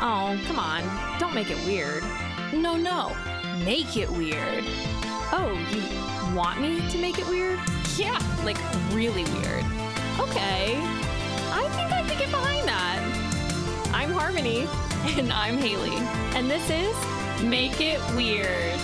Oh, come on. Don't make it weird. No, make it weird. Oh, you want me to make it weird? Yeah, like really weird. Okay, I think I could get behind that. I'm Harmony. And I'm Haley. And this is Make It Weird.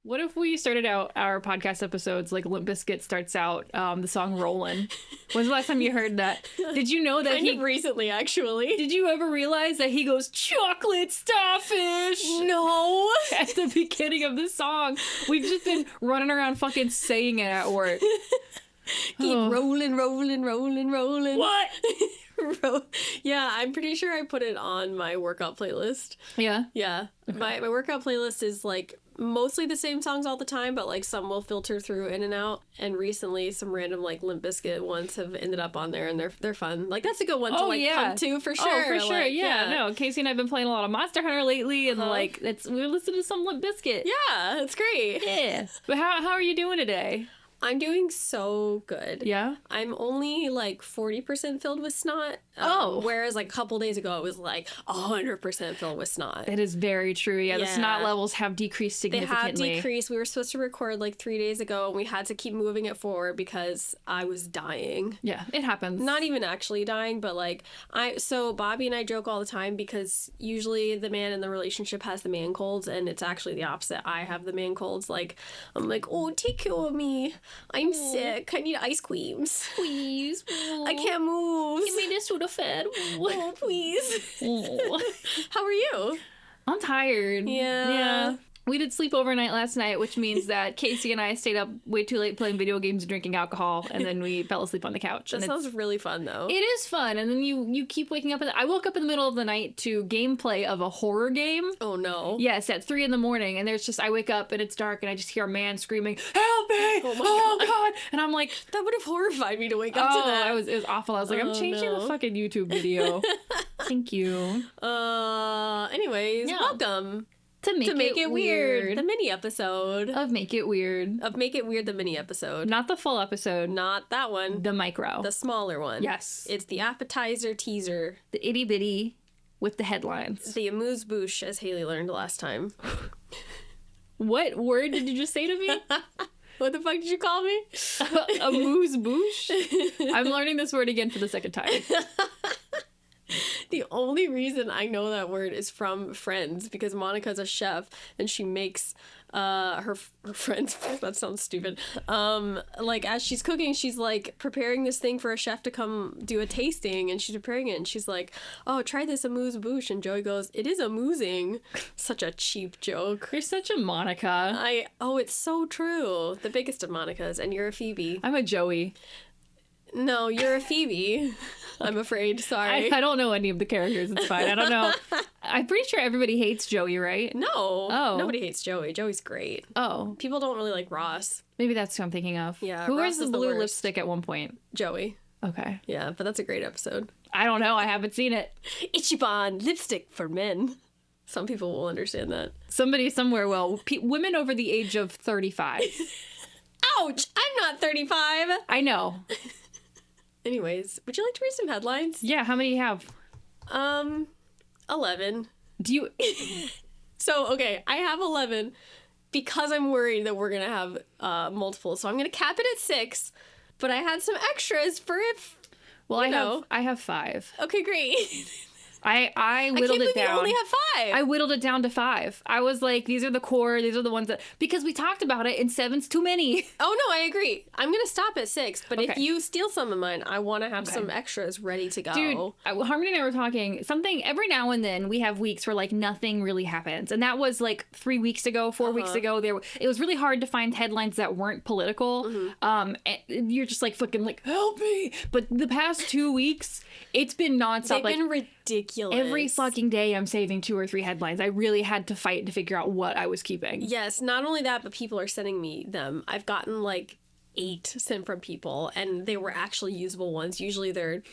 What if we started out our podcast episodes like Limp Bizkit starts out the song Rollin'? When's the last time you heard that? Did you know that kind of recently, actually. Did you ever realize that he goes, chocolate starfish? No. At the beginning of the song. We've just been running around fucking saying it at work. Keep rolling. What? Yeah, I'm pretty sure I put it on my workout playlist. Yeah? Yeah. Okay. My workout playlist is like mostly the same songs all the time, but like some will filter through in and out. And recently some random like Limp Bizkit ones have ended up on there, and they're fun. Like that's a good one to pump to for sure. Oh, for sure. Like, yeah. No, Casey and I've been playing a lot of Monster Hunter lately, and like we're listening to some Limp Bizkit. Yeah, it's great. Yeah. But how are you doing today? I'm doing so good. Yeah? I'm only like 40% filled with snot. Whereas like a couple days ago, it was like 100% filled with snot. It is very true. Yeah, the snot levels have decreased significantly. They have decreased. We were supposed to record like 3 days ago, and we had to keep moving it forward because I was dying. Yeah, it happens. Not even actually dying, but like so Bobby and I joke all the time because usually the man in the relationship has the man colds, and it's actually the opposite. I have the man colds. Like, I'm like, oh, take care of me. I'm sick. I need ice creams. Please. I can't move. Give me this Sudafed. Oh, please. How are you? I'm tired. Yeah. We did sleep overnight last night, which means that Casey and I stayed up way too late playing video games and drinking alcohol, and then we fell asleep on the couch. That sounds really fun, though. It is fun, and then you keep waking up. I woke up in the middle of the night to gameplay of a horror game. Oh, no. Yes, at 3 a.m, and I wake up, and it's dark, and I just hear a man screaming, help me! Oh, God! And I'm like... That would have horrified me to wake up to that. It was awful. I was like, I'm changing the fucking YouTube video. Thank you. Anyways, welcome. To make it weird. The mini episode. Of Make It Weird. Of Make It Weird, the mini episode. Not the full episode. Not that one. The micro. The smaller one. Yes. It's the appetizer teaser. The itty bitty with the headlines. The amuse-bouche, as Haley learned last time. What word did you just say to me? What the fuck did you call me? Amuse-bouche? I'm learning this word again for the second time. The only reason I know that word is from Friends, because Monica's a chef and she makes her friends, that sounds stupid, like as she's cooking, she's like preparing this thing for a chef to come do a tasting, and she's preparing it and she's like, oh, try this amuse-bouche, and Joey goes, it is amusing. Such a cheap joke. You're such a Monica. It's so true. The biggest of Monicas, and you're a Phoebe. I'm a Joey. No, you're a Phoebe. I'm afraid. Sorry. I don't know any of the characters. It's fine. I don't know. I'm pretty sure everybody hates Joey, right? No. Oh. Nobody hates Joey. Joey's great. Oh. People don't really like Ross. Maybe that's who I'm thinking of. Yeah. Who Ross wears the blue lipstick at one point? Joey. Okay. Yeah, but that's a great episode. I don't know. I haven't seen it. Ichiban lipstick for men. Some people will understand that. Somebody somewhere will. Women over the age of 35. Ouch! I'm not 35. I know. Anyways, would you like to read some headlines? Yeah, how many do you have? 11. Do you... So, okay, I have 11 because I'm worried that we're going to have multiple. So I'm going to cap it at 6, but I had some extras for if, I have 5. Okay, great. I whittled it down. You only have 5. I whittled it down to 5. I was like, these are the core. These are the ones that... Because we talked about it, and 7's too many. Oh, no, I agree. I'm going to stop at 6, but if you steal some of mine, I want to have some extras ready to go. Dude, Harmony and I were talking, something, every now and then we have weeks where, like, nothing really happens. And that was, like, 3 weeks ago, 4 weeks ago. It was really hard to find headlines that weren't political. And you're just, like, fucking, like, help me! But the past 2 weeks, it's been nonstop. They've been ridiculous. Every fucking day I'm saving 2 or 3 headlines. I really had to fight to figure out what I was keeping. Yes, not only that, but people are sending me them. I've gotten like 8 sent from people, and they were actually usable ones. Usually they're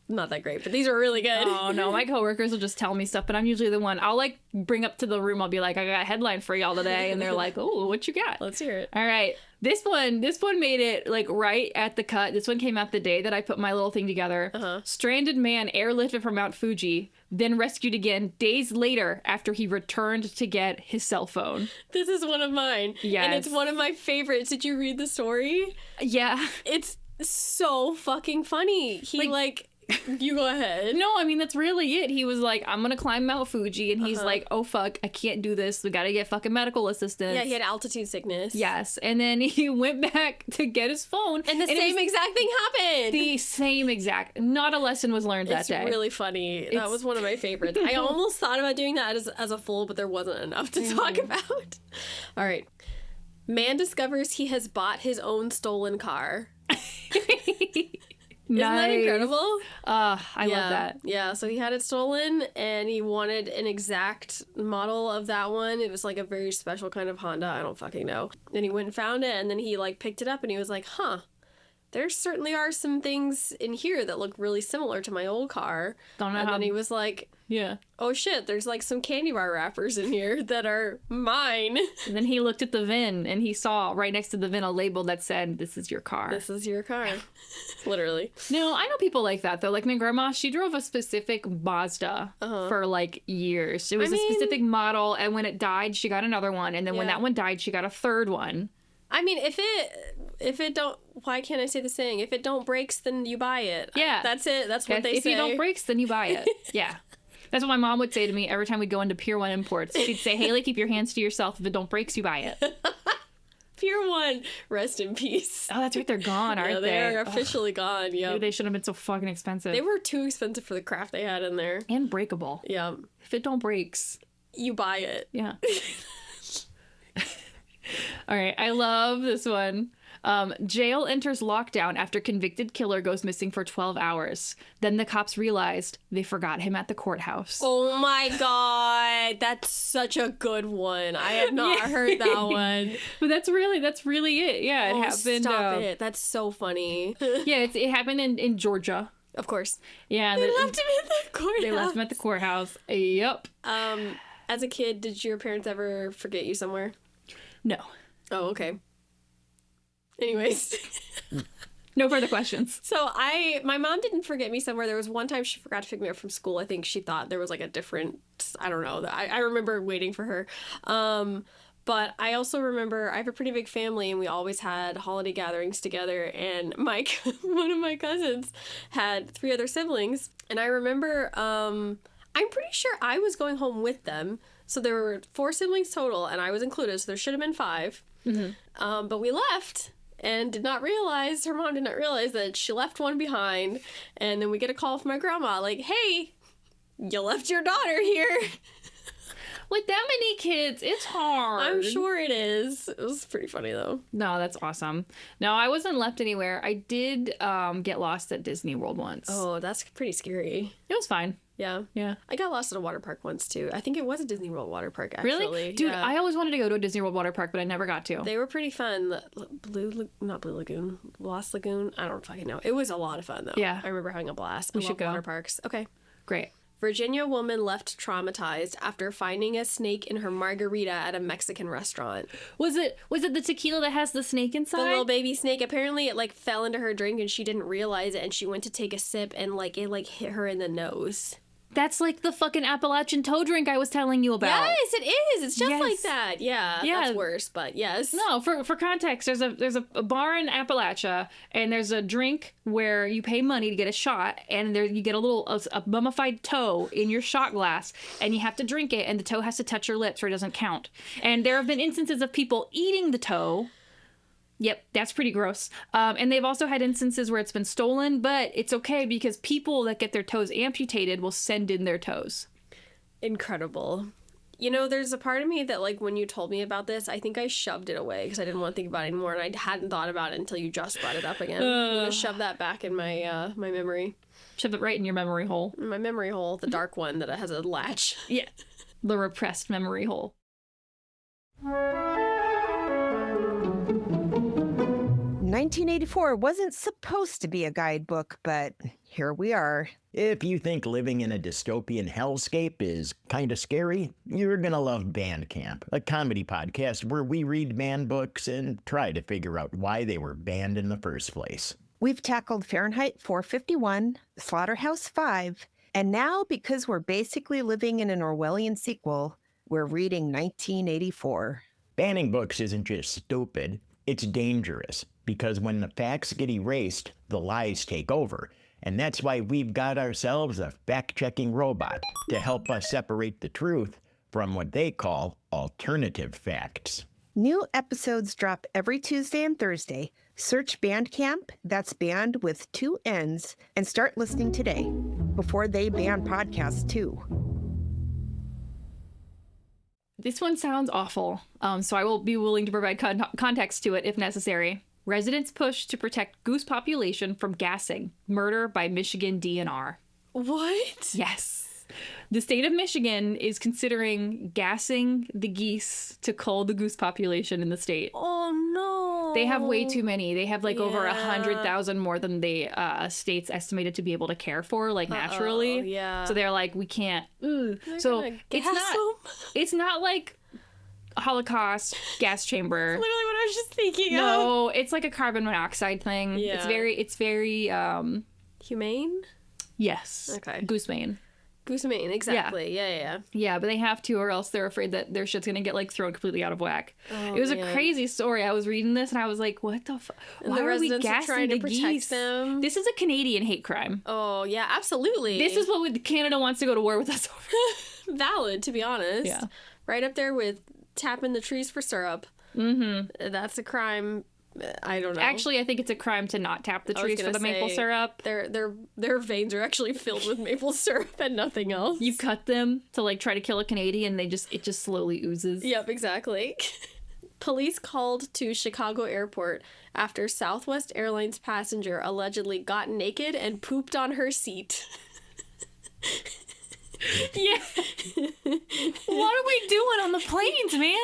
not that great, but these are really good. Oh no, my coworkers will just tell me stuff, but I'm usually the one. I'll like bring up to the room, I'll be like, I got a headline for y'all today, and they're like, oh, what you got? Let's hear it. All right. This one made it like right at the cut. This one came out the day that I put my little thing together. Stranded man airlifted from Mount Fuji, then rescued again days later after he returned to get his cell phone. This is one of mine. Yes. And it's one of my favorites. Did you read the story? Yeah. It's so fucking funny. He like you go ahead. No, I mean, that's really it. He was like, I'm gonna climb Mount Fuji, and he's like, oh fuck, I can't do this. We gotta get fucking medical assistance. Yeah, he had altitude sickness. Yes, and then he went back to get his phone. And the same exact thing happened. The same exact. Not a lesson was learned that day. It's really funny. That was one of my favorites. I almost thought about doing that as a full, but there wasn't enough to talk about. All right. Man discovers he has bought his own stolen car. Nice. Isn't that incredible? I love that. Yeah, so he had it stolen and he wanted an exact model of that one. It was like a very special kind of Honda. I don't fucking know. Then he went and found it and then he like picked it up and he was like, huh, there certainly are some things in here that look really similar to my old car. Don't know and how... then he was like, yeah. Oh shit, there's like some candy bar wrappers in here that are mine. And then he looked at the VIN and he saw right next to the VIN a label that said, this is your car. This is your car. Literally. No, I know people like that though. Like my grandma, she drove a specific Mazda for like years. It was a specific model, and when it died, she got another one. And then when that one died, she got a third one. I mean, if it don't, why can't I say the saying? If it don't breaks, then you buy it. Yeah. That's it. That's what they say. If you don't breaks, then you buy it. Yeah. That's what my mom would say to me every time we'd go into Pier 1 Imports. She'd say, Haley, keep your hands to yourself. If it don't breaks, you buy it. Pier 1, rest in peace. Oh, that's right. They're gone, aren't they? They are officially gone, yeah. Maybe they should have been so fucking expensive. They were too expensive for the craft they had in there. And breakable. Yeah. If it don't breaks. You buy it. Yeah. All right. I love this one. Jail enters lockdown after convicted killer goes missing for 12 hours. Then the cops realized they forgot him at the courthouse. Oh my god, that's such a good one. I have not heard that one. But that's really it. Yeah, it happened. Stop it. That's so funny. Yeah, it happened in Georgia. Of course. Yeah, they left him at the courthouse. They left him at the courthouse. Yep. As a kid, did your parents ever forget you somewhere? No. Oh, okay. Anyways. No further questions. So my mom didn't forget me somewhere. There was one time she forgot to pick me up from school. I think she thought there was like a different, I don't know. I remember waiting for her. But I also remember I have a pretty big family and we always had holiday gatherings together. And Mike, one of my cousins, had 3 other siblings. And I remember, I'm pretty sure I was going home with them. So there were 4 siblings total and I was included. So there should have been 5. Mm-hmm. But we left. And her mom did not realize that she left one behind. And then we get a call from my grandma, like, hey, you left your daughter here. With that many kids, it's hard. I'm sure it is. It was pretty funny, though. No, that's awesome. No, I wasn't left anywhere. I did get lost at Disney World once. Oh, that's pretty scary. It was fine. Yeah. Yeah. I got lost at a water park once, too. I think it was a Disney World water park, actually. Really? Dude, yeah. I always wanted to go to a Disney World water park, but I never got to. They were pretty fun. Not Blue Lagoon. Lost Lagoon? I don't fucking know. It was a lot of fun, though. Yeah. I remember having a blast. We should go. Water parks. Okay. Great. Virginia woman left traumatized after finding a snake in her margarita at a Mexican restaurant. Was it the tequila that has the snake inside? The little baby snake. Apparently it fell into her drink and she didn't realize it and she went to take a sip and it hit her in the nose. That's like the fucking Appalachian toe drink I was telling you about. Yes, it is. It's just like that. Yeah, that's worse, but yes. No, for context, there's a bar in Appalachia, and there's a drink where you pay money to get a shot, and there you get a mummified toe in your shot glass, and you have to drink it, and the toe has to touch your lips or it doesn't count. And there have been instances of people eating the toe. Yep, that's pretty gross. And they've also had instances where it's been stolen, but it's okay because people that get their toes amputated will send in their toes. Incredible. You know, there's a part of me that, when you told me about this, I think I shoved it away because I didn't want to think about it anymore, and I hadn't thought about it until you just brought it up again. I'm going to shove that back in my my memory. Shove it right in your memory hole. In my memory hole, the dark one that has a latch. Yeah, the repressed memory hole. 1984 wasn't supposed to be a guidebook, but here we are. If you think living in a dystopian hellscape is kind of scary, you're gonna love Bandcamp, a comedy podcast where we read banned books and try to figure out why they were banned in the first place. We've tackled Fahrenheit 451, Slaughterhouse-5, and now, because we're basically living in an Orwellian sequel, we're reading 1984. Banning books isn't just stupid, it's dangerous, because when the facts get erased, the lies take over. And that's why we've got ourselves a fact-checking robot to help us separate the truth from what they call alternative facts. New episodes drop every Tuesday and Thursday. Search Bandcamp, that's band with 2 N's, and start listening today, before they ban podcasts too. This one sounds awful, so I will be willing to provide context to it if necessary. Residents push to protect goose population from gassing. Murder by Michigan DNR. What? Yes. The state of Michigan is considering gassing the geese to cull the goose population in the state. Oh, no. They have way too many. They have like over 100,000 more than the state's estimated to be able to care for, like naturally. Yeah. So they're like, we can't. So it's not like Holocaust gas chamber. Literally what I was just thinking of. No, it's like a carbon monoxide thing. Yeah. It's very humane? yes. Okay. Goose mane. Goose mane, exactly. Yeah. Yeah, but they have to, or else they're afraid that their shit's gonna get like thrown completely out of whack. Oh, it was a man. crazy story. I was reading this and I was like, what the fuck? Why the are we residents are gassing trying the to protect geese? them. This is a Canadian hate crime. Oh, yeah, absolutely. This is what Canada wants to go to war with us over. valid, to be honest. Yeah. Right up there with tapping the trees for syrup. Mm-hmm. That's a crime. I don't know. Actually, I think it's a crime to not tap the trees for the maple syrup. Their veins are actually filled with maple syrup and nothing else. You cut them to like try to kill a Canadian, it just slowly oozes. Yep, exactly. Police called to Chicago airport after Southwest Airlines passenger allegedly got naked and pooped on her seat. Yeah. What are we doing on the planes, man?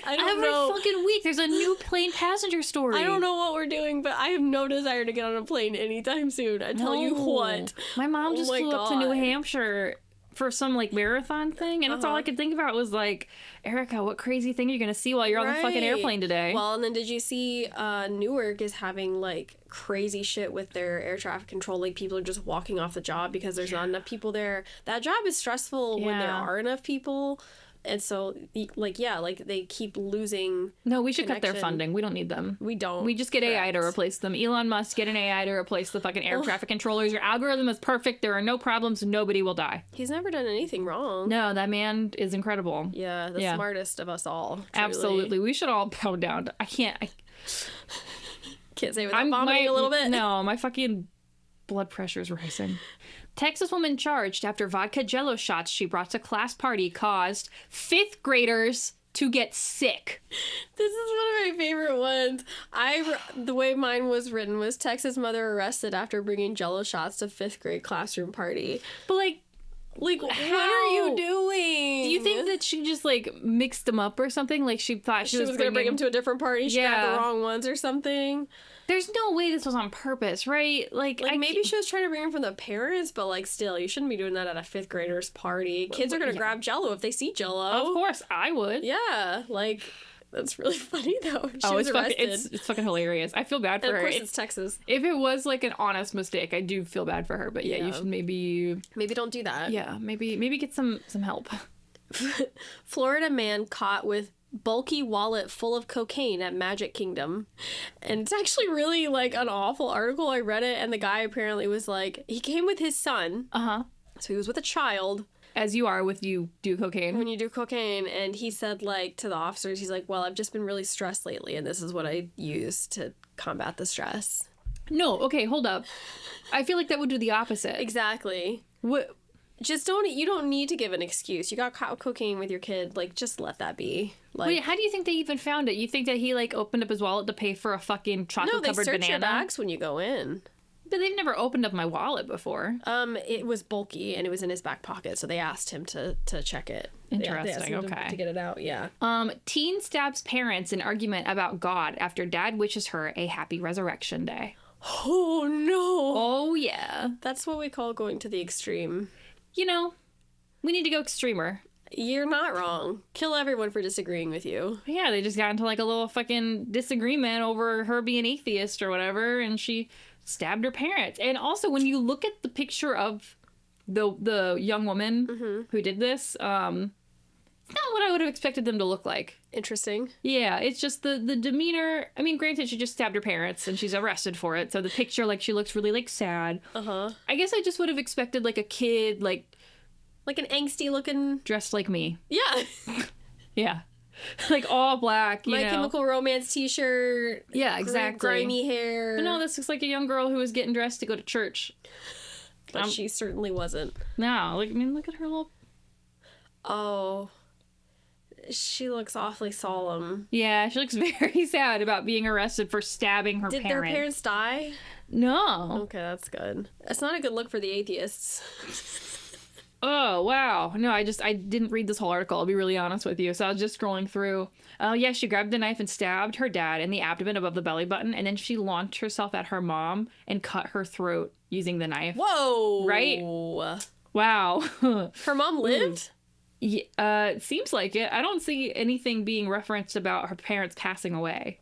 I don't know. Every fucking week there's a new plane passenger story. I don't know what we're doing, but I have no desire to get on a plane anytime soon. I tell you what. My mom just flew up to New Hampshire for some like marathon thing, and that's all I could think about was like, Erica, what crazy thing are you gonna see while you're on the fucking airplane today? Well, and then did you see Newark is having like crazy shit with their air traffic control, like people are just walking off the job because there's not enough people there. That job is stressful when there are enough people. And so, like, yeah, like, they keep losing. No, we should cut their funding. We don't need them. We don't. We just get AI to replace them. Elon Musk, get an AI to replace the fucking air traffic controllers. Your algorithm is perfect. There are no problems. Nobody will die. He's never done anything wrong. No, that man is incredible. Yeah, the smartest of us all. Truly. Absolutely. We should all bow down. I can't say without vomiting a little bit. No, my fucking blood pressure is rising. Texas woman charged after vodka jello shots she brought to class party caused 5th graders to get sick. This is one of my favorite ones. The way mine was written was Texas mother arrested after bringing jello shots to 5th grade classroom party. But like what are you doing? Do you think that she just like mixed them up or something? Like she thought she was going to bring them to a different party? She got the wrong ones or something? There's no way this was on purpose, right? Like maybe she was trying to bring them from the parents, but like still, you shouldn't be doing that at a 5th grader's party. Kids are going to grab Jell-O if they see Jell-O. Of course, I would. Yeah, like that's really funny though. She was arrested. It's fucking hilarious. I feel bad for her. Of course, it's Texas. If it was like an honest mistake, I do feel bad for her. But yeah, you should maybe don't do that. Yeah, maybe get some help. Florida man caught with bulky wallet full of cocaine at Magic Kingdom. And it's actually really like an awful article. I read it and the guy apparently was like, he came with his son. So he was with a child. As you are with you do cocaine. When you do cocaine. And he said like to the officers, he's like, well, I've just been really stressed lately and this is what I use to combat the stress. No, okay, hold up. I feel like that would do the opposite. Exactly. What? Just you don't need to give an excuse. You got caught cocaine with your kid, like, just let that be. Like, wait, how do you think they even found it? You think that he, like, opened up his wallet to pay for a fucking chocolate-covered banana? No, they search your bags when you go in. But they've never opened up my wallet before. It was bulky, and it was in his back pocket, so they asked him to check it. Interesting, okay. To get it out, yeah. Teen stabs parents in argument about God after dad wishes her a happy resurrection day. Oh, no. Oh, yeah. That's what we call going to the extreme. You know, we need to go extremer. You're not wrong. Kill everyone for disagreeing with you. Yeah, they just got into like a little fucking disagreement over her being atheist or whatever, and she stabbed her parents. And also, when you look at the picture of the young woman who did this, it's not what I would have expected them to look like. Interesting. Yeah, it's just the demeanor. I mean, granted, she just stabbed her parents and she's arrested for it, so the picture, like, she looks really, like, sad. Uh-huh. I guess I just would have expected, like, a kid, like an angsty looking... dressed like me. Yeah. Yeah. Like, all black, you My know. Chemical Romance t-shirt. Yeah, exactly. Grimy hair. But no, this looks like a young girl who was getting dressed to go to church. But she certainly wasn't. No, like, I mean, look at her little... Oh... She looks awfully solemn. Yeah, she looks very sad about being arrested for stabbing her Did parents. their parents die? No. Okay, that's good. That's not a good look for the atheists. Oh, wow. No, I didn't read this whole article, I'll be really honest with you. So I was just scrolling through. Oh, yeah, she grabbed the knife and stabbed her dad in the abdomen above the belly button, and then she launched herself at her mom and cut her throat using the knife. Whoa! Right? Wow. Her mom lived? Yeah, it seems like it. I don't see anything being referenced about her parents passing away.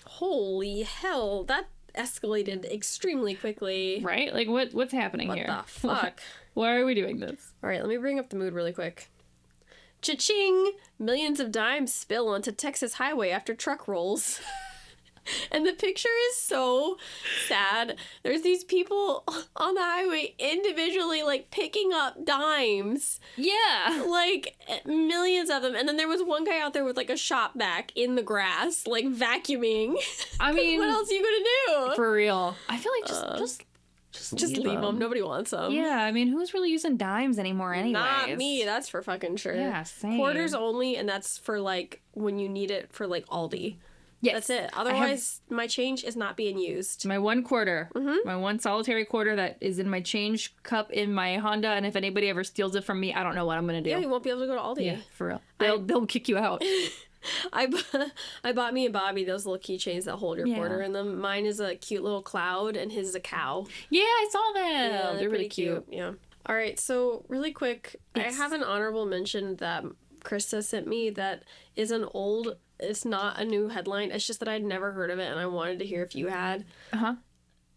Holy hell, that escalated extremely quickly. Right? Like, what's happening here? What the fuck? Why are we doing this? All right, let me bring up the mood really quick. Cha-ching! Millions of dimes spill onto Texas highway after truck rolls. And the picture is so sad. There's these people on the highway individually, like, picking up dimes. Yeah. Like, millions of them. And then there was one guy out there with, like, a shop vac in the grass, like, vacuuming. I mean... what else are you gonna do? For real. I feel like just leave them. Nobody wants them. Yeah, I mean, who's really using dimes anymore anyways? Not me. That's for fucking sure. Yeah, same. Quarters only, and that's for, like, when you need it for, like, Aldi. Yes. That's it. Otherwise, my change is not being used. My one quarter. My one solitary quarter that is in my change cup in my Honda, and if anybody ever steals it from me, I don't know what I'm gonna do. Yeah, you won't be able to go to Aldi. Yeah, for real. They'll kick you out. I bought me and Bobby those little keychains that hold your Yeah. quarter in them. Mine is a cute little cloud, and his is a cow. Yeah, I saw them. Yeah, they're really pretty cute. Yeah. All right, so really quick, Yes. I have an honorable mention that Krista sent me that is an old... It's not a new headline. It's just that I'd never heard of it, and I wanted to hear if you had. Uh-huh.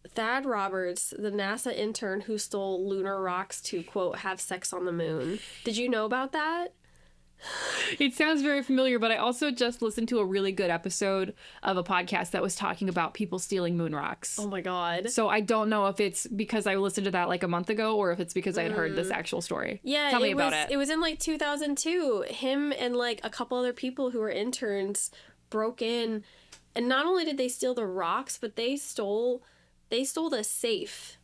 Thad Roberts, the NASA intern who stole lunar rocks to, quote, have sex on the moon. Did you know about that? It sounds very familiar, but I also just listened to a really good episode of a podcast that was talking about people stealing moon rocks. Oh my god. So I don't know if it's because I listened to that like a month ago or if it's because I had heard this actual story. Yeah, Tell me about it. It was in like 2002. Him and like a couple other people who were interns broke in, and not only did they steal the rocks, but they stole the safe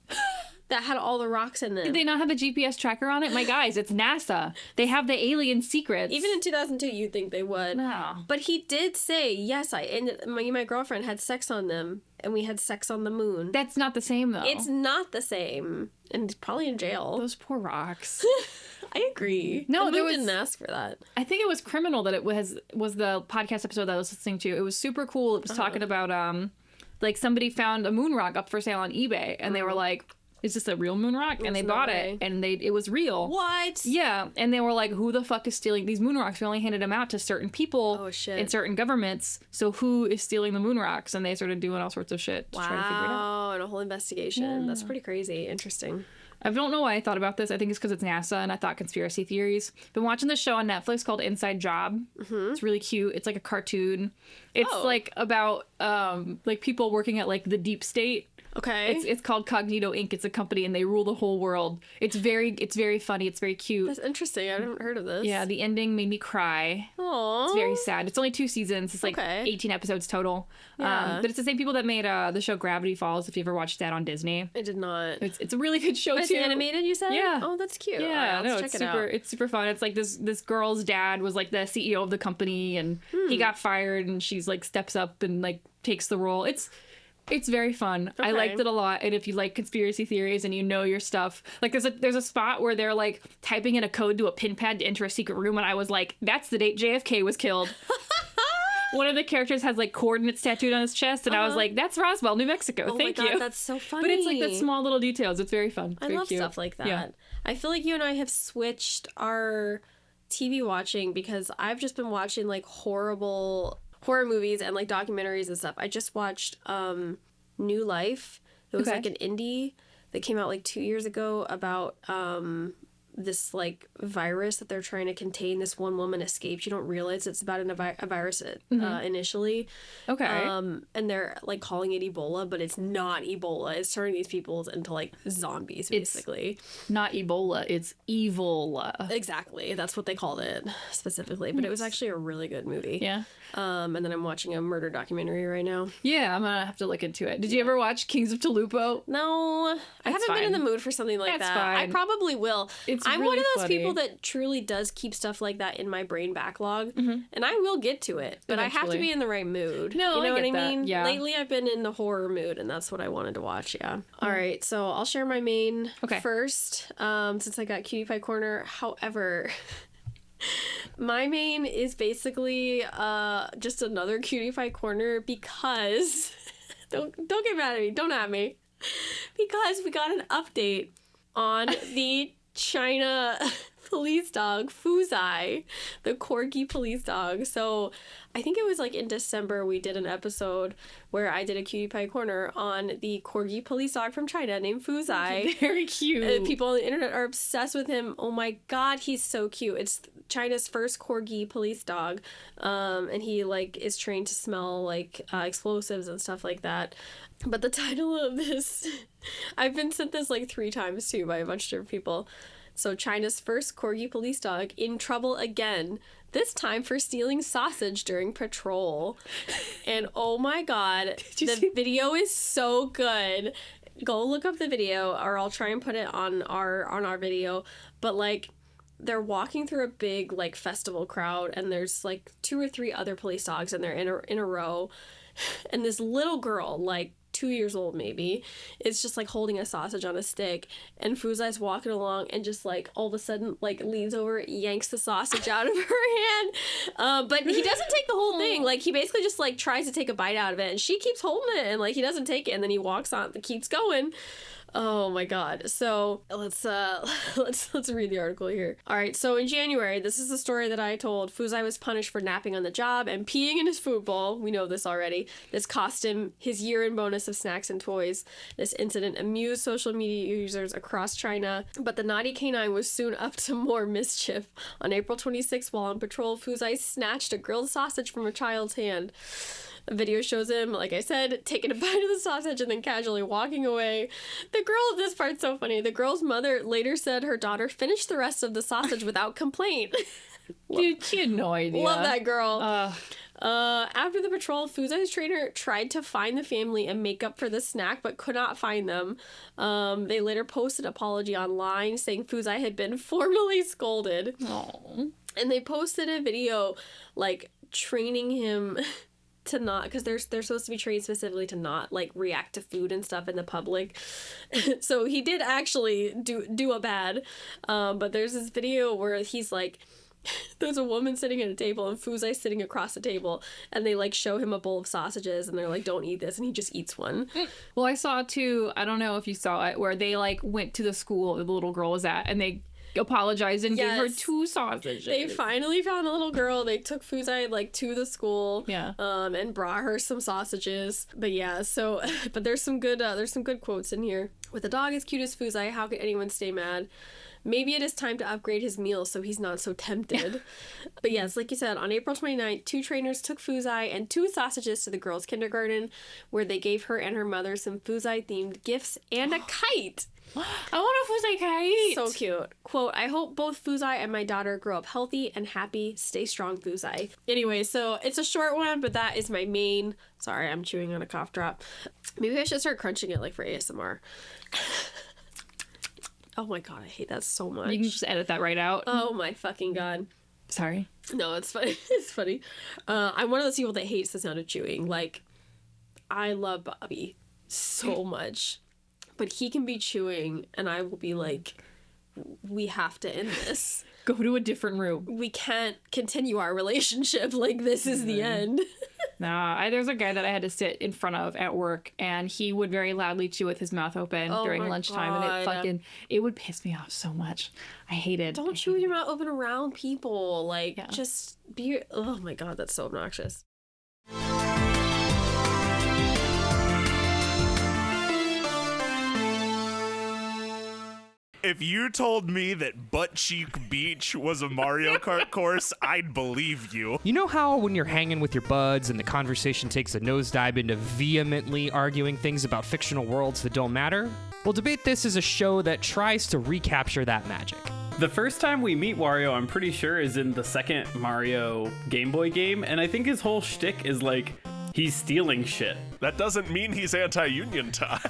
that had all the rocks in them. Did they not have a GPS tracker on it? My guys, it's NASA. They have the alien secrets. Even in 2002, you'd think they would. No. But he did say, yes, my girlfriend had sex on them, and we had sex on the moon. That's not the same, though. It's not the same. And he's probably in jail. Those poor rocks. I agree. No, the there moon was- didn't ask for that. I think it was Criminal that it was the podcast episode that I was listening to. It was super cool. It was talking about, like, somebody found a moon rock up for sale on eBay, and they were like, is this a real moon rock? And they There's no bought way. it, and it was real. What? Yeah, and they were like, who the fuck is stealing these moon rocks? We only handed them out to certain people Oh, shit. in certain governments, so who is stealing the moon rocks? And they started doing all sorts of shit to try to figure it out. Wow, and a whole investigation. That's pretty crazy. Interesting. I don't know why I thought about this. I think it's because it's NASA, and I thought conspiracy theories. Been watching this show on Netflix called Inside Job. It's really cute. It's like a cartoon. It's like about like people working at like the deep state. Okay. It's called Cognito Inc. It's a company, and they rule the whole world. It's very funny. It's very cute. That's interesting. I haven't heard of this. Yeah, the ending made me cry. Aww. It's very sad. It's only 2 seasons. It's like Okay. 18 episodes total. Yeah. But it's the same people that made the show Gravity Falls. If you ever watched that on Disney, I did not. it's a really good show It's too. animated, you said? Yeah. Oh, that's cute. Yeah, I'll no, check it's it super. out. It's super fun. It's like this girl's dad was like the CEO of the company, and he got fired, and she's like steps up and like takes the role. It's very fun. I Okay. liked it a lot. And if you like conspiracy theories and you know your stuff, like there's a spot where they're like typing in a code to a pin pad to enter a secret room, and I was like, that's the date JFK was killed. one of the characters has like coordinates tattooed on his chest, and I was like, "That's Roswell, New Mexico." Oh Thank my God, you. that's so funny. But it's like the small little details. It's very fun. It's I very love cute. stuff like that. Yeah. I feel like you and I have switched our TV watching because I've just been watching like horrible horror movies and like documentaries and stuff. I just watched New Life. It was like an indie that came out like 2 years ago about this like virus that they're trying to contain. This one woman escaped. You don't realize it's about a virus initially. Okay. And they're like calling it Ebola, but it's not Ebola. It's turning these people into like zombies, basically. It's not Ebola. It's Evola. Exactly. That's what they called it specifically. But it was actually a really good movie. Yeah. And then I'm watching a murder documentary right now. Yeah, I'm gonna have to look into it. Did you ever watch Kings of Tolupo? No, I haven't been in the mood for something like That's that. fine. I probably will. I'm really one of those funny. people that truly does keep stuff like that in my brain backlog, and I will get to it. But I have to Eventually. be in the right mood. No, you know I what get I that. mean? Yeah. Lately, I've been in the horror mood, and that's what I wanted to watch. Yeah. All right, so I'll share my main first, since I got Cutie Pie Corner. However. My main is basically just another Cutie Pie Corner because don't get mad at me, don't at me, because we got an update on the China police dog Fuzai, the corgi police dog. So I think it was like in December we did an episode where I did a Cutie Pie Corner on the corgi police dog from China named Fuzai. Very cute. People on the internet are obsessed with him. Oh my God, he's so cute. It's China's first corgi police dog, and he like is trained to smell like explosives and stuff like that. But the title of this, I've been sent this like 3 times too by a bunch of different people. So China's first corgi police dog in trouble again, this time for stealing sausage during patrol. And oh my God, the video is so good. Go look up the video, or I'll try and put it on our video. But like, they're walking through a big like festival crowd, and there's like 2 or 3 other police dogs, and they're in a row. And this little girl, like 2 years old maybe, is just like holding a sausage on a stick, and Fuzai's walking along and just like all of a sudden like leans over, yanks the sausage out of her hand, but he doesn't take the whole thing. Like he basically just like tries to take a bite out of it, and she keeps holding it, and like he doesn't take it, and then he walks on, keeps going. Oh my God. So let's read the article here. All right. So in January, this is the story that I told. Fuzai was punished for napping on the job and peeing in his food bowl. We know this already. This cost him his year-end bonus of snacks and toys. This incident amused social media users across China, but the naughty canine was soon up to more mischief. On April 26th, while on patrol, Fuzai snatched a grilled sausage from a child's hand. The video shows him, like I said, taking a bite of the sausage and then casually walking away. This part's so funny. The girl's mother later said her daughter finished the rest of the sausage without complaint. Dude, she had no idea. Love that girl. After the patrol, Fuzai's trainer tried to find the family and make up for the snack, but could not find them. They later posted an apology online saying Fuzai had been formally scolded. Aww. And they posted a video, like, training him to not, because they're supposed to be trained specifically to not like react to food and stuff in the public. So he did actually do a bad, but there's this video where he's like, there's a woman sitting at a table and Fuzai sitting across the table, and they like show him a bowl of sausages and they're like, don't eat this, and he just eats one. Well, I saw too, I don't know if you saw it, where they like went to the school the little girl was at, and they apologized and gave her 2 sausages. They finally found a little girl. They took Fuzai like to the school, and brought her some sausages. But yeah, so but there's some good quotes in here. With a dog as cute as Fuzai, how could anyone stay mad? Maybe it is time to upgrade his meal so he's not so tempted. But yes, like you said, on April 29th, 2 trainers took Fuzai and 2 sausages to the girls' kindergarten, where they gave her and her mother some Fuzai-themed gifts and a kite. I want a Fuzai kite. So cute. Quote, I hope both Fuzai and my daughter grow up healthy and happy. Stay strong, Fuzai. Anyway, so it's a short one, but that is my main. Sorry, I'm chewing on a cough drop. Maybe I should start crunching it like for ASMR. Oh my God, I hate that so much. You can just edit that right out. Oh my fucking God. Sorry. No, it's funny. It's funny. I'm one of those people that hates the sound of chewing. Like, I love Bobby so much, but he can be chewing and I will be like, we have to end this. Go to a different room. We can't continue our relationship. Like, this is the end. Nah, there's a guy that I had to sit in front of at work, and he would very loudly chew with his mouth open during lunchtime, and it would piss me off so much. I hated. Don't chew with your mouth open around people. Like, just be. Oh my god, that's so obnoxious. If you told me that Butt Cheek Beach was a Mario Kart course, I'd believe you. You know how when you're hanging with your buds and the conversation takes a nosedive into vehemently arguing things about fictional worlds that don't matter? Well, Debate This is a show that tries to recapture that magic. The first time we meet Wario, I'm pretty sure, is in the second Mario Game Boy game, and I think his whole shtick is like, he's stealing shit. That doesn't mean he's anti-union, Todd.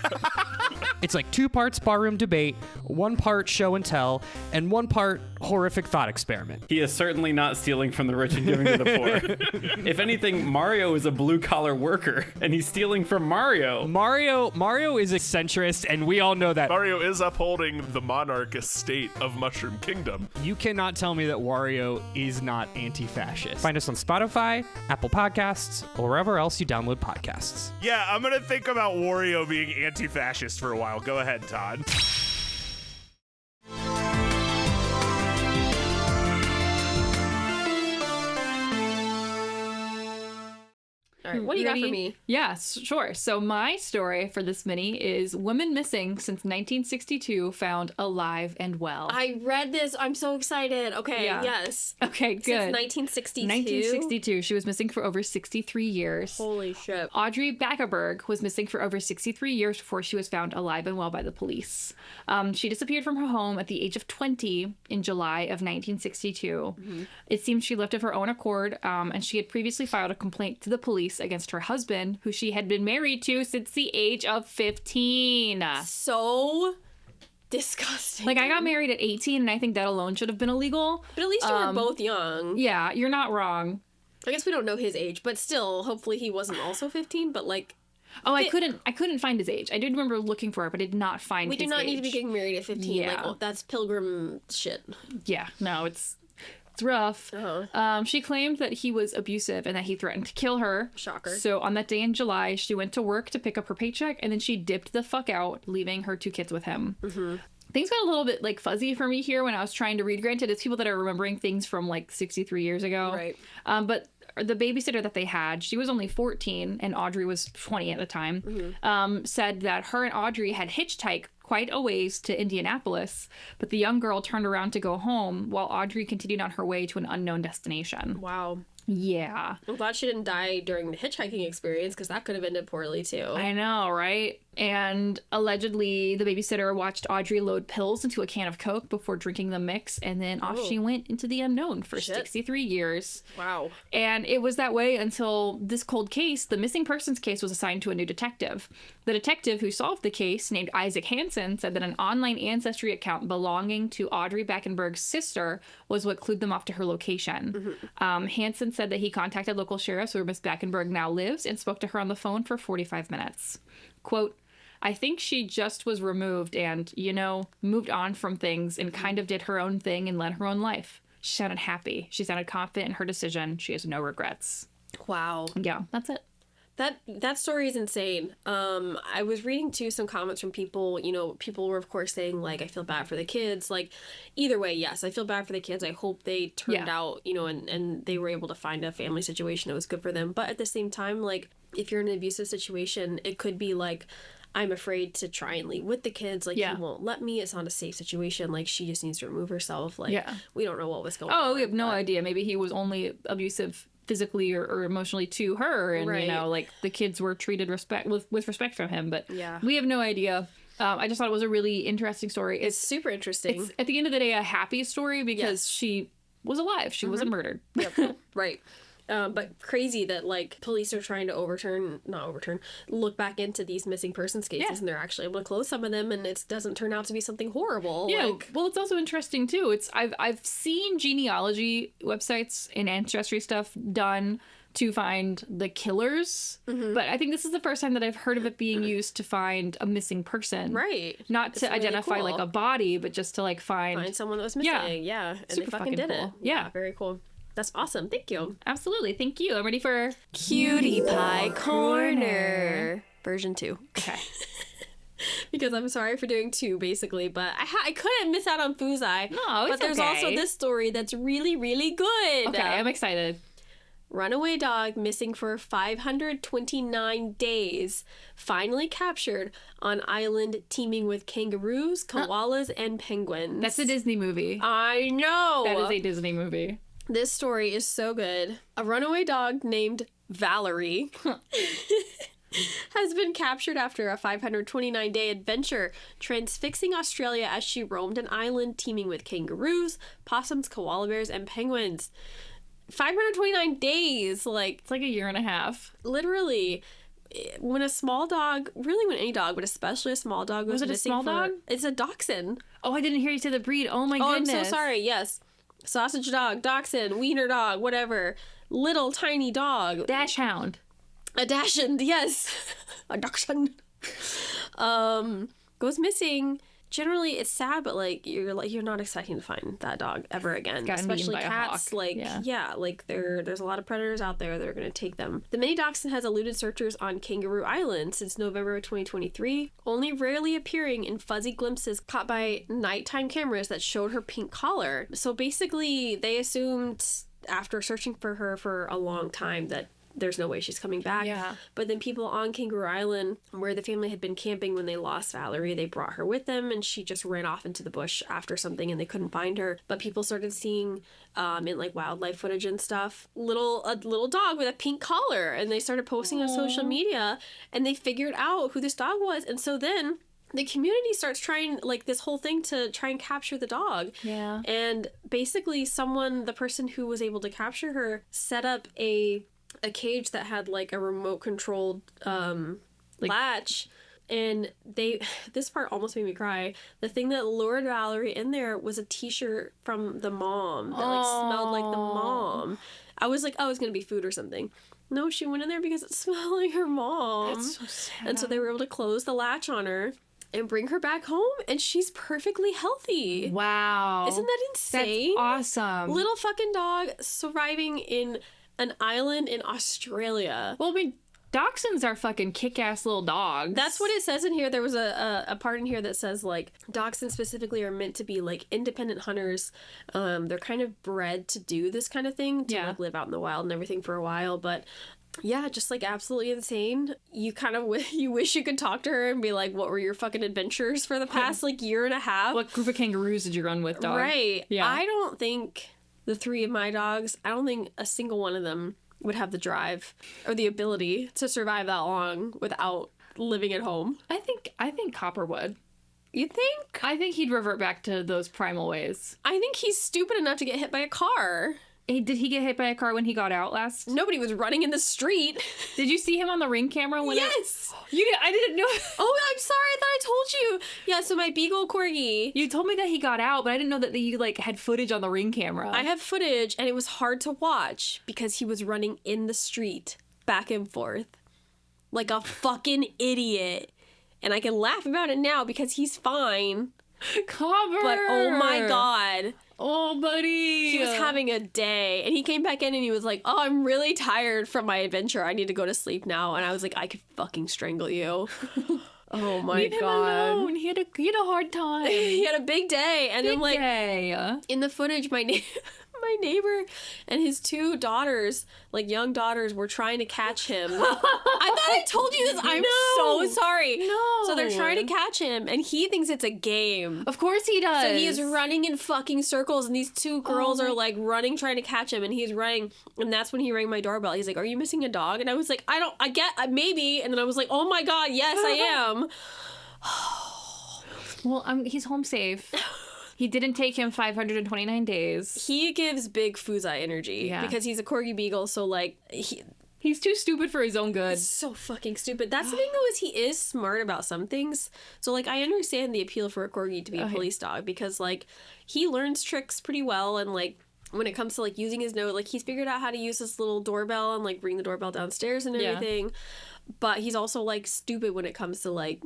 It's like 2 parts barroom debate, 1 part show and tell, and 1 part horrific thought experiment. He is certainly not stealing from the rich and giving to the poor. If anything, Mario is a blue-collar worker, and he's stealing from Mario. Mario is a centrist, and we all know that. Mario is upholding the monarch estate of Mushroom Kingdom. You cannot tell me that Wario is not anti-fascist. Find us on Spotify, Apple Podcasts, or wherever else you download podcasts. Yeah, I'm gonna think about Wario being anti-fascist for a while. Go ahead, Todd. All right, what do you got for me? Yeah, sure. So my story for this mini is women missing since 1962 found alive and well. I read this. I'm so excited. Okay, yes. Okay, good. Since 1962? 1962. She was missing for over 63 years. Holy shit. Audrey Backerberg was missing for over 63 years before she was found alive and well by the police. She disappeared from her home at the age of 20 in July of 1962. Mm-hmm. It seems she left of her own accord, and she had previously filed a complaint to the police against her husband, who she had been married to since the age of 15. So disgusting. Like, I got married at 18, and I think that alone should have been illegal. But at least you were both young. Yeah, you're not wrong. I guess we don't know his age, but still, hopefully he wasn't also 15, but like... Oh, I couldn't find his age. I did remember looking for it, but I did not find his age. We do not need to be getting married at 15. Yeah. Like, well, that's pilgrim shit. Yeah, no, it's rough. Uh-huh. She claimed that he was abusive and that he threatened to kill her. Shocker. So on that day in July, she went to work to pick up her paycheck, and then she dipped the fuck out, leaving her 2 kids with him. Mm-hmm. Things got a little bit like fuzzy for me here when I was trying to read. Granted, it's people that are remembering things from like 63 years ago. Right. But the babysitter that they had, she was only 14 and Audrey was 20 at the time, said that her and Audrey had hitchhiked quite a ways to Indianapolis, but the young girl turned around to go home while Audrey continued on her way to an unknown destination. Wow. Yeah. I'm glad she didn't die during the hitchhiking experience, because that could have ended poorly too. I know, right? And allegedly, the babysitter watched Audrey load pills into a can of Coke before drinking the mix, and then off she went into the unknown for 63 years. Wow. And it was that way until this cold case, the missing persons case, was assigned to a new detective. The detective who solved the case, named Isaac Hansen, said that an online ancestry account belonging to Audrey Backenberg's sister was what clued them off to her location. Mm-hmm. Hansen said that he contacted local sheriffs where Miss Backenberg now lives and spoke to her on the phone for 45 minutes. Quote, I think she just was removed and, moved on from things and kind of did her own thing and led her own life. She sounded happy. She sounded confident in her decision. She has no regrets. Wow. Yeah, that's it. That story is insane. I was reading too some comments from people, people were of course saying like, I feel bad for the kids. Like, either way, yes, I feel bad for the kids. I hope they turned out, and they were able to find a family situation that was good for them. But at the same time, like, if you're in an abusive situation, it could be like, I'm afraid to try and leave with the kids. Like, he won't let me. It's not a safe situation. Like, she just needs to remove herself. Like, we don't know what was going on. Oh, we have no idea. Maybe he was only abusive physically or emotionally to her, and like the kids were treated with respect from him, but we have no idea. I just thought it was a really interesting story. It's super interesting. It's at the end of the day a happy story because she was alive. She wasn't murdered. Yep. Right. But crazy that like police are trying to look back into these missing persons cases, and they're actually able to close some of them, and it doesn't turn out to be something horrible. Yeah, like, well, it's also interesting too. I've seen genealogy websites and ancestry stuff done to find the killers. But I think this is the first time that I've heard of it being used to find a missing person. Right. Not It's to really identify cool. like a body, but just to like find someone that was missing. Yeah. Yeah. And Super they fucking fucking did it. cool. Yeah. Very cool. That's awesome. Thank you. Absolutely. Thank you. I'm ready for Cutie Pie Corner. Version 2. Okay. Because I'm sorry for doing 2, basically, but I couldn't miss out on Fuzai. No, it's But there's okay. also this story that's really, really good. Okay, I'm excited. Runaway dog missing for 529 days, finally captured on island teeming with kangaroos, koalas, and penguins. That's a Disney movie. I know. That is a Disney movie. This story is so good. A runaway dog named Valerie has been captured after a 529-day adventure, transfixing Australia as she roamed an island teeming with kangaroos, possums, koala bears, and penguins. 529 days, like, It's like a year and a half. literally. When a small dog, really when any dog, but especially a small dog Was it a missing small dog? It's a dachshund. Oh, I didn't hear you say the breed. Oh my Oh, I'm goodness. so sorry. Yes. Sausage dog, dachshund, wiener dog, whatever. Little tiny dog. Dash hound. A dachshund, yes. A dachshund. Goes missing. Generally, it's sad, but you're not expecting to find that dog ever again. Gotten eaten Especially by a cats. hawk. There's a lot of predators out there that are going to take them. The mini dachshund has eluded searchers on Kangaroo Island since November of 2023, only rarely appearing in fuzzy glimpses caught by nighttime cameras that showed her pink collar. So basically, they assumed after searching for her for a long time that there's no way she's coming back. Yeah. But then people on Kangaroo Island, where the family had been camping when they lost Valerie, they brought her with them, and she just ran off into the bush after something, and they couldn't find her. But people started seeing, in like wildlife footage and stuff, a little dog with a pink collar, and they started posting on social media, and they figured out who this dog was, and so then the community starts trying, like, this whole thing to try and capture the dog. Yeah. And basically the person who was able to capture her set up a cage that had like a remote controlled latch, and this part almost made me cry. The thing that lured Valerie in there was a t-shirt from the mom that like smelled like the mom. I was like, oh, it's gonna be food or something. No, she went in there because it smelled like her mom. That's so sad. And so they were able to close the latch on her and bring her back home, and she's perfectly healthy. Wow. Isn't that insane? That's awesome. Little fucking dog surviving in an island in Australia. Well, I mean, dachshunds are fucking kick-ass little dogs. That's what it says in here. There was a part in here that says, like, dachshunds specifically are meant to be, like, independent hunters. They're kind of bred to do this kind of thing, to, like, live out in the wild and everything for a while, but yeah, just, like, absolutely insane. You kind of you wish you could talk to her and be like, what were your fucking adventures for the past, like, year and a half? What group of kangaroos did you run with, dog? Right. Yeah. I don't think the 3 of my dogs, I don't think a single one of them would have the drive or the ability to survive that long without living at home. I think Copper would. You think? I think he'd revert back to those primal ways. I think he's stupid enough to get hit by a car. Hey, did he get hit by a car when he got out last? Nobody was running in the street. Did you see him on the Ring camera when Yes! I didn't know. Oh, I'm sorry. I thought I told you. Yeah, so my Beagle Corgi. You told me that he got out, but I didn't know that you like had footage on the Ring camera. I have footage, and it was hard to watch because he was running in the street back and forth like a fucking idiot. And I can laugh about it now because he's fine. Copper. But oh my god. Oh, buddy. He was having a day, and he came back in and he was like, oh, I'm really tired from my adventure. I need to go to sleep now. And I was like, I could fucking strangle you. Oh my Leave him god. alone. He had a hard time. He had a big day. And then, like, Day. in the footage, my neighbor and his 2 daughters, like young daughters, were trying to catch him. I thought I told you this. I'm so sorry. No. So they're trying to catch him, and he thinks it's a game. Of course he does. So he is running in fucking circles, and these 2 girls are like running, trying to catch him, and he's running. And that's when he rang my doorbell. He's like, "Are you missing a dog?" And I was like, maybe. And then I was like, "Oh my god, yes, I am." Well, he's home safe. He didn't take him 529 days. He gives big Fuzai energy Yeah. because he's a corgi beagle. So like He's too stupid for his own good. so fucking stupid. That's the thing though, is he is smart about some things. So like I understand the appeal for a corgi to be a police dog because like he learns tricks pretty well, and like when it comes to like using his nose, like he's figured out how to use this little doorbell and like ring the doorbell downstairs and everything. But he's also like stupid when it comes to like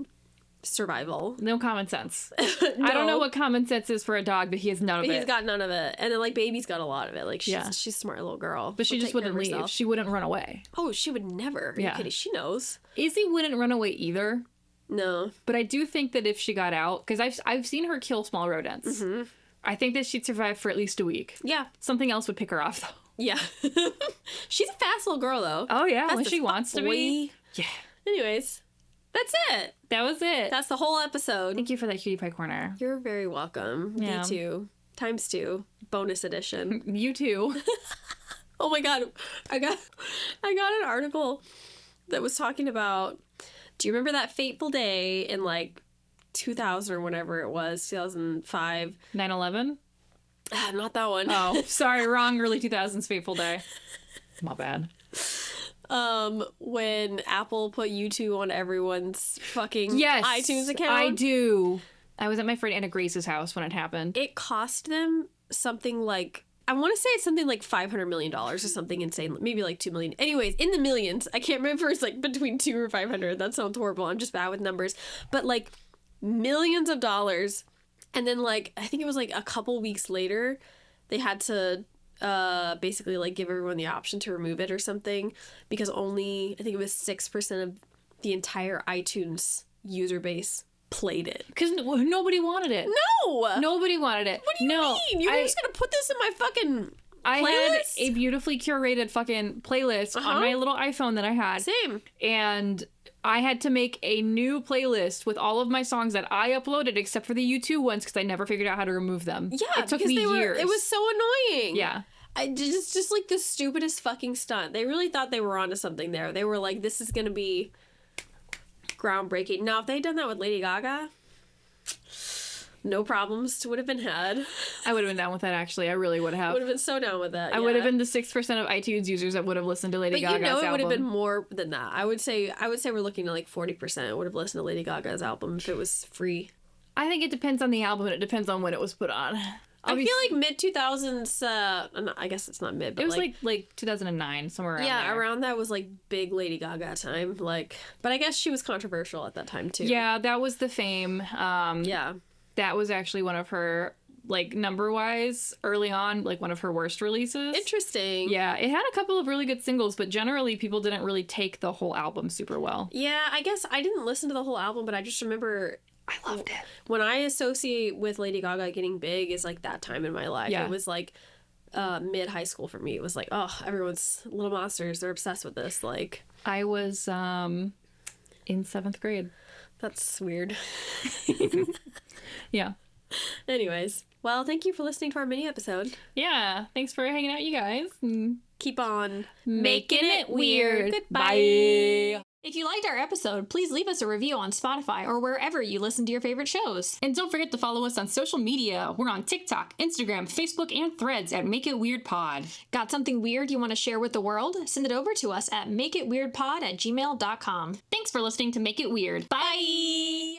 survival. No common sense. No. I don't know what common sense is for a dog, but he has none of it. He's got none of it. And then like Baby's got a lot of it. Like she's Yeah. she's a smart little girl. But she She'll just take care of wouldn't leave. herself. She wouldn't run away. Oh, she would never. Are you Yeah. kidding? She knows. Izzy wouldn't run away either. No. But I do think that if she got out, because I've seen her kill small rodents. Mm-hmm. I think that she'd survive for at least a week. Yeah. Something else would pick her off, though. Yeah. She's a fast little girl, though. Oh, yeah, Fast when as she fuck, wants to be. boy. Yeah. Anyways, that's it. That was it. That's the whole episode. Thank you for that Cutie Pie Corner. You're very welcome. Yeah. D2 times 2 bonus edition. You too. Oh my god, I got an article that was talking about. Do you remember that fateful day in like 2000 or whenever it was, 2005? 9/11? Not that one. Oh, sorry, wrong. Early 2000s fateful day. My bad. When Apple put U2 on everyone's fucking Yes. iTunes account. I do. I was at my friend Anna Grace's house when it happened. It cost them something like, I want to say it's something like $500 million or something insane. Maybe like 2 million. Anyways, in the millions. I can't remember if it's like between 2 or 500. That sounds horrible. I'm just bad with numbers. But like millions of dollars. And then like, I think it was like a couple weeks later, they had to basically like give everyone the option to remove it or something, because only, I think it was 6% of the entire iTunes user base played it. Because nobody wanted it. No! Nobody wanted it. What do you mean? You're just gonna put this in my fucking I had playlist? a beautifully curated fucking playlist on my little iPhone that I had. Same. And I had to make a new playlist with all of my songs that I uploaded, except for the U2 ones, because I never figured out how to remove them. Yeah, it took because me they were. years. It was so annoying. Yeah. I just like the stupidest fucking stunt. They really thought they were onto something there. They were like, this is gonna be groundbreaking. Now, if they had done that with Lady Gaga, no problems would have been had. I would have been down with that, actually. I really would have. Would have been so down with that. I would have been the 6% of iTunes users that would have listened to Lady But Gaga's you know, it album. would have been more than that. I would say we're looking at like 40% would have listened to Lady Gaga's album if it was free. I think it depends on the album, and it depends on when it was put on. I feel like mid 2000s. I guess it's not mid, but it was like 2009, somewhere around there. around that was like big Lady Gaga time. Like, but I guess she was controversial at that time too. Yeah, that was the Fame. Yeah. That was actually one of her, like, number-wise, early on, like, one of her worst releases. Interesting. Yeah, it had a couple of really good singles, but generally people didn't really take the whole album super well. Yeah, I guess I didn't listen to the whole album, but I just remember I loved it. when I associate with Lady Gaga getting big is like that time in my life. Yeah. It was like mid high school for me. It was like, oh, everyone's little monsters. They're obsessed with this. Like, I was in 7th grade. that's weird. Yeah. Anyways, well, thank you for listening to our mini episode. Yeah, thanks for hanging out, you guys. And Keep on making it weird. Goodbye. Bye. If you liked our episode, please leave us a review on Spotify or wherever you listen to your favorite shows. And don't forget to follow us on social media. We're on TikTok, Instagram, Facebook, and Threads at Make It Weird Pod. Got something weird you want to share with the world? Send it over to us at makeitweirdpod@gmail.com. Thanks for listening to Make It Weird. Bye!